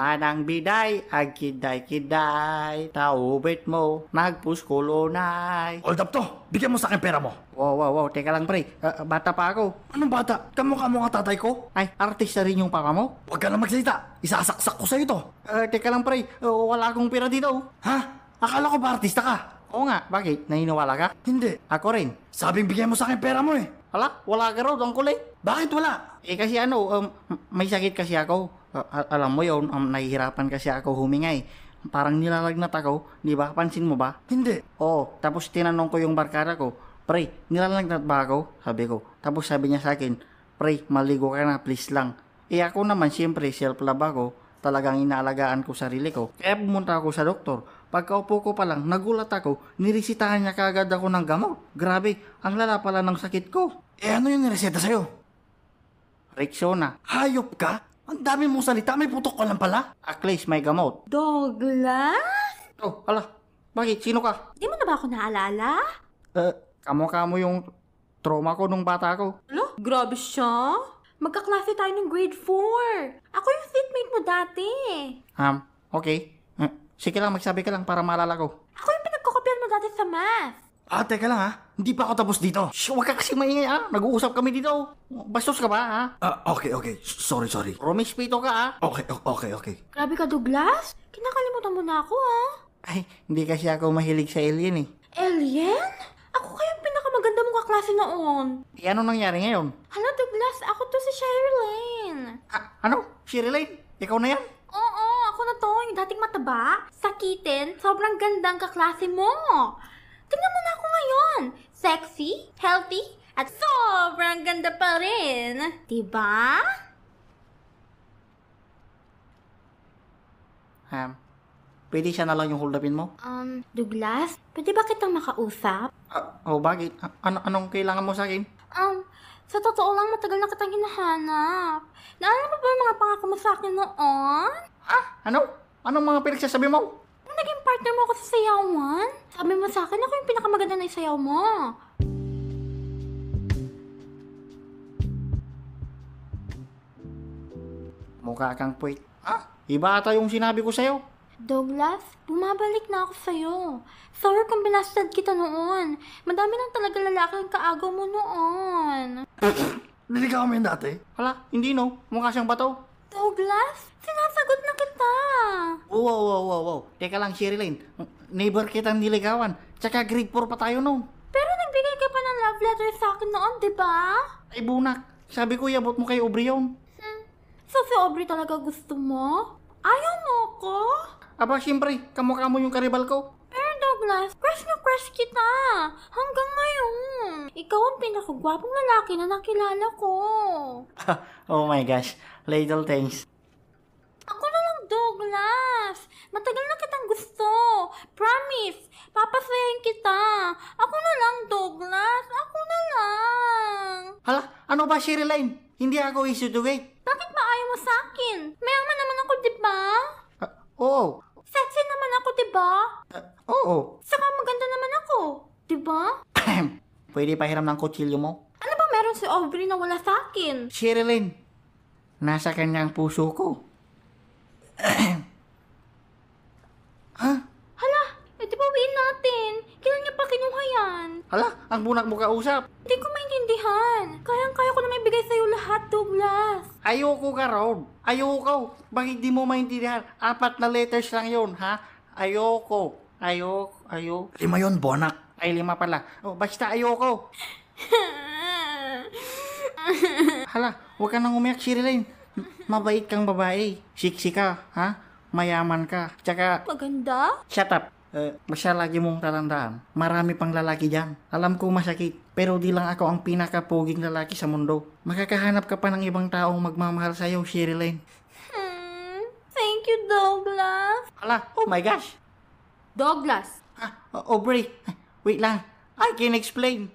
Manang biday, ag kiday-kiday, taubit mo, nagpuskulunay. Hold up to. Bigyan mo sa akin pera mo. Wow, teka lang pre, bata pa ako. Anong bata? Kamukha mo nga tatay ko. Ay, artista rin yung papa mo? Huwag ka lang magsalita. Isasaksak ko sa'yo to. Teka lang pre, wala akong pera dito. Ha? Akala ko ba artista ka? Oo nga, bakit? Naniniwala ka? Hindi. Ako rin. Sabing bigyan mo sa akin pera mo eh. Wala ka raw, ang kulit. Bakit wala? Kasi may sakit kasi ako. Alam mo yun, nahihirapan kasi ako humingay. Parang nilalagnat ako, di ba? Pansin mo ba? Hindi. Oo, tapos tinanong ko yung barkada ko, pre, nilalagnat ba ako? Sabi ko. Tapos sabi niya sa akin, pre, maligo ka na, please lang. Ako naman, siyempre, self-love ako. Talagang inaalagaan ko sarili ko. Kaya pumunta ako sa doktor. Pagkaupo ko pa lang, nagulat ako, niresitahan niya kaagad ako ng gamot. Grabe, ang lala pala ng sakit ko. Ano yung nireseta sa'yo? Rexona. Hayop ka? Ang dami mong salita, may putok ka lang pala. At least may gamot. Douglas? Oh, bakit? Sino ka? Di mo na ba ako naalala? Kamukha mo yung trauma ko nung bata ko. Grabe siya. Magkaklase tayo ng grade 4. Ako yung seatmate mo dati. Okay. Sige lang, magsabi ka lang para maalala ko. Ako yung pinagkokopyan mo dati sa math. Teka lang ha. Hindi pa ako tapos dito. Shh, huwag ka kasi maingay Nag-uusap kami dito. Bastos ka ba Okay. Sorry. Rumispito ka Okay. Grabe ka, Douglas. Kinakalimutan mo na ako, Ay, hindi kasi ako mahilig sa alien Alien? Ako kayong pinakamaganda mong kaklase noon. Ano nangyari ngayon? Hala, Douglas. Ako to si Sherilyn. Ano? Sherilyn? Ikaw na yan? Oo, ako na to. Yung dating mataba, sakitin, sobrang gandang kaklase mo. Tingnan mo na ako ngayon. Sexy, healthy, at sobrang ganda pa rin. Diba? Pwede siya na lang yung hold upin mo? Douglas, pwede ba kitang makausap? Bakit? Anong kailangan mo sa akin? Sa totoo lang, matagal na kitang hinahanap. Naalala mo ba yung mga pangako mo sa akin noon? Ano? Anong mga pinagsasabi mo? Nung naging partner mo ako sa sayawan, sabi mo sa akin, ako yung pinakamaganda na isayaw mo. Mukha kang puwit. Iba ata yung sinabi ko sa'yo. Douglas, bumabalik na ako sa'yo. Sorry kung binastad kita noon. Madami lang talaga lalaki ang kaagaw mo noon. Niligaw mo yun dati? Hindi no. Mukha siyang bato. Douglas, sinasagot na kita. Wow. Teka lang, Sherilyn. Neighbor kitang niligawan. Tsaka grade 4 pa tayo noon. Pero nagbigay ka pa ng love letter sa akin noon, di ba? Ay bunak. Sabi ko, iabot mo kay Aubrey yun. So si Aubrey talaga gusto mo? Ayaw mo ko? Siyempre, kamukha mo yung karibal ko. Pero Douglas, crush na crush kita. Hanggang ngayon. Ikaw ang pinakagwapong lalaki na nakilala ko. Oh my gosh. Little things. Ako na lang, Douglas. Matagal na kitang gusto. Promise, papasayain kita. Ako na lang, Douglas. Ako na lang. Ano ba, Sherilyn? Hindi ako isuduate. Bakit ba ayaw mo sa akin? Mayaman naman ako, di ba? Oo. Sexy naman ako, di ba? Oo. Saka maganda naman ako, di ba? Pwede pahiram ng kutsilyo mo? Ano ba meron si Aubrey na wala sa akin? Sherilyn, nasa kanyang puso ko. Hala, di ba uwiin natin? Kailan niya pa kinuha yan? Ang bunak mo kausap. Hindi ko maintindihan. Kayang-kaya ko na may bigay sa'yo lahat, Douglas. Ayoko ka, Rob. Ayoko. Bakit di mo maintindihan? 4 na letters lang yun, ha? Ayoko. 5 yun, bonak. Ay, 5 pala. Basta ayoko. Huwag ka nang umiyak, Sherilyn. Mabait kang babae. Siksi ka, ha? Mayaman ka. Tsaka, Maganda? shut up. Basta lagi mong tatandaan. Marami pang lalaki dyan. Alam ko masakit. Pero di lang ako ang pinakapuging lalaki sa mundo. Makakahanap ka pa ng ibang taong magmamahal sa'yo, Sherilyn. Thank you, Douglas. Oh my gosh. Douglas. Aubrey, wait lang. I can explain.